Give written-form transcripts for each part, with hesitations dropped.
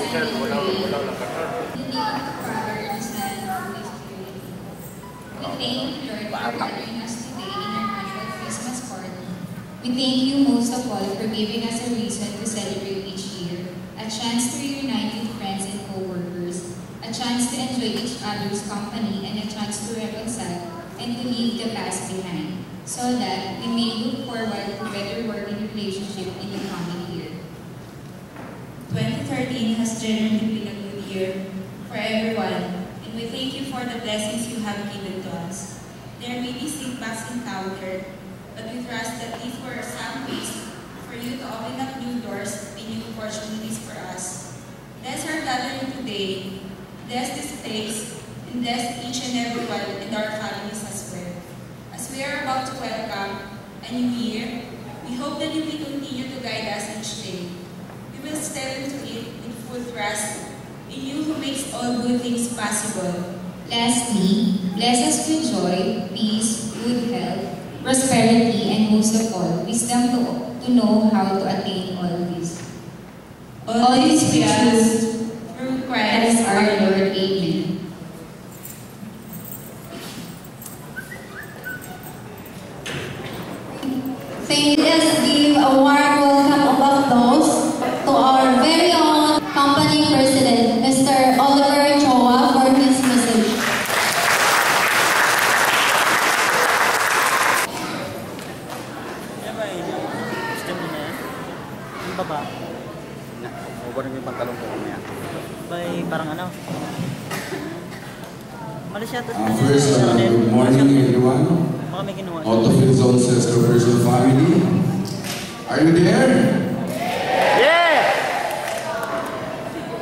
understanding for hindi ko understand this period. We thank you, Lord, for gathering us today in our annual Christmas party. We thank you most of all for giving us a reason to celebrate each year, a chance to reunite with friends and co-workers, a chance to enjoy each other's company, and a chance to reconcile and to leave the past behind, so that we may look forward to better working relationship in the coming year. 2013 has generally been a good year for everyone, and we thank you for the blessings you have given to us. There may be setbacks encountered, but we trust that these were some ways for you to open up new doors and new opportunities for us. Bless our gathering today, bless this place, and bless each and every one and our families as well. As we are about to welcome a new year, we hope that you will continue to guide us each day. We will step into it with full trust in you who makes all good things possible. Lastly, bless us with joy, peace, good health, prosperity, and most of all, wisdom to know how to attain all this. All this we ask through Christ our Lord. Amen. Let's give a warm welcome of applause to our very own company president, Mr. Oliver Choa, for his message. First, good morning everyone. Autofill Zone Sales Corporation family. Are you there? Yeah!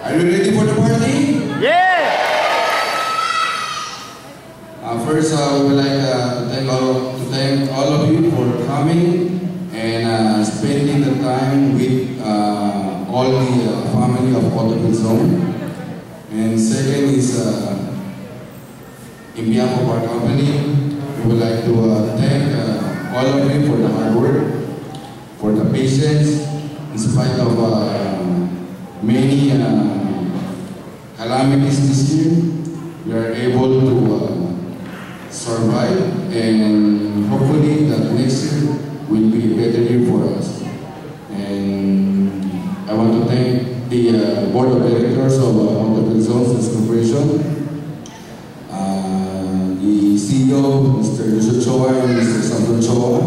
Are you ready for the party? Yeah! First, we would like to thank all of you for coming and spending the time with all the family of Autofill Zone. And second is, in behalf of our company, we would like to thank all of you for the hard work, for the patience, in spite of many calamities this year. We are able to survive, and hopefully that next year will be a better year for us. And I want to thank the Board of Directors of Autofill Zone Sales Corporation, the CEO, Mr. Yusuf Choa and Mr. Samuel Choa,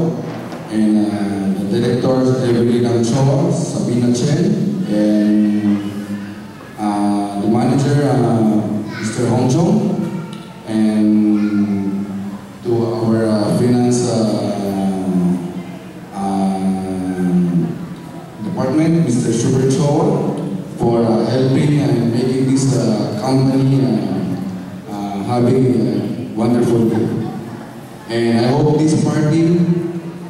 and the directors, Evelyn Choa, Sabina Chen, and the manager, Mr. Hong Chong, and to our finance department, Mr. Schubert Choa, for helping and making this company having wonderful day. And I hope this party,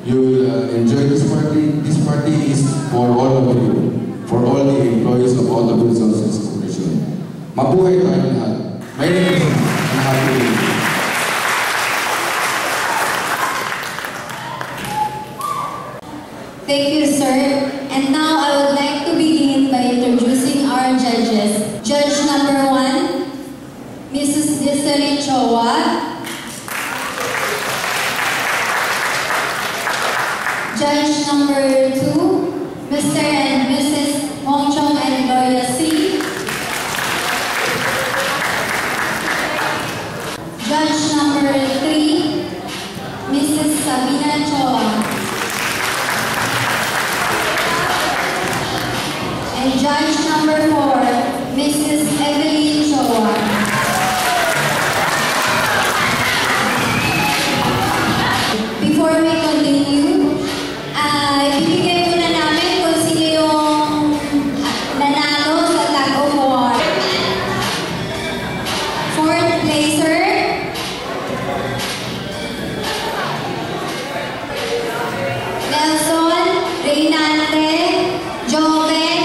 you will enjoy this party. This party is for all of you, for all the employees of Autofill Zone Sales Corporation. Mabuhay tayong lahat. Merry Christmas and Happy New Year. Thank you, sir. And now I would like to begin by introducing our judges. Judge number 1, Mrs. Desiree Choa. Judge number 2, Mr. and Mrs. Hong Chong and Gloria C. Judge number 3, Mrs. Sabina Choa. And judge number 4, Mrs. Evelyn Choa. Before we continue, ibigay muna namin kung sino yung nanalo sa tag of war. 4th placer, Nelson Reynante, Joven,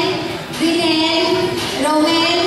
Rinel, Romel,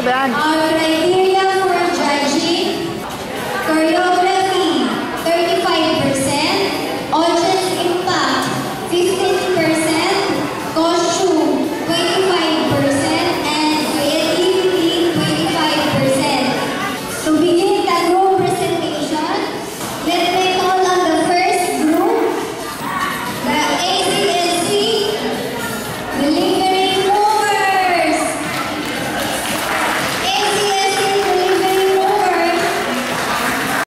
ba yan? Our criteria for judging, choreography,